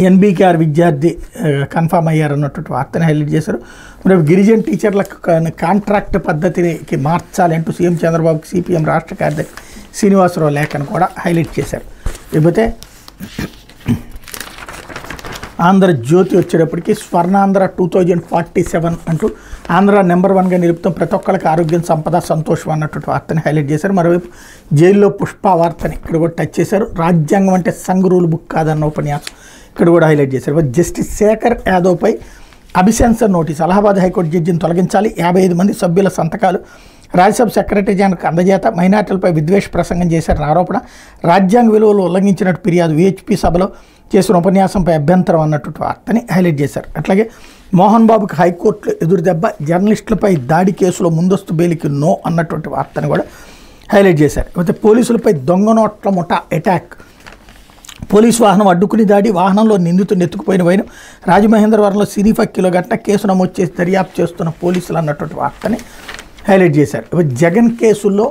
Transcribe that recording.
NBKR విద్యార్థి confirm అయ్యారన్నటువంటి వార్తని highlight చేశారు. మరి గిరిజన టీచర్లకు కాంట్రాక్ట్ పద్ధతికి మార్చాలి అంటూ సీఎం చంద్రబాబుకి సిపిఎం రాష్ట్ర కార్యదర్శి శ్రీనివాసరావు లేఖను కూడా హైలైట్ చేశారు. లేకపోతే ఆంధ్రజ్యోతి వచ్చేటప్పటికి స్వర్ణాంధ్ర 2047 అంటూ ఆంధ్ర నెంబర్ 1గా నిలుపుతాం, ప్రతి ఒక్కరికి ఆరోగ్యం, సంపద, సంతోషం అన్నటువంటి వార్తని హైలైట్ చేశారు. మరోవైపు జైల్లో పుష్ప వార్తని ఇక్కడ కూడా టచ్ చేశారు. రాజ్యాంగం అంటే సంఘ్ రూల్ బుక్ కాదన్న ఉపన్యాసం ఇక్కడ కూడా హైలైట్ చేశారు. జస్టిస్ శేఖర్ యాదవ్పై అభిశంసన నోటీస్, అలహాబాద్ హైకోర్టు జడ్జిని తొలగించాలి, 55 మంది సభ్యుల సంతకాలు రాజ్యసభ సెక్రటరీ జనరల్కి అందజేత, మైనార్టీలపై విద్వేష ప్రసంగం చేశారన్న ఆరోపణ, రాజ్యాంగ విలువలు ఉల్లంఘించినట్టు ఫిర్యాదు, విహెచ్పి సభలో చేసిన ఉపన్యాసంపై అభ్యంతరం అన్నటువంటి వార్తని హైలైట్ చేశారు. అట్లాగే మోహన్ బాబుకి హైకోర్టులో ఎదురు దెబ్బ, జర్నలిస్టులపై దాడి కేసులో ముందస్తు బెయిల్కి నో అన్నటువంటి వార్తని కూడా హైలైట్ చేశారు. అయితే పోలీసులపై దొంగ నోట్ల ముఠా అటాక్, పోలీసు వాహనం అడ్డుకుని దాడి, వాహనంలో నిందితుడిని ఎత్తుకుపోయిన వైనం, రాజమహేంద్రవరంలో సినీ ఫక్కిలో ఘటన, కేసు నమోదు చేసి దర్యాప్తు చేస్తున్న పోలీసులు అన్నటువంటి వార్తని హైలైట్ చేశారు. జగన్ కేసుల్లో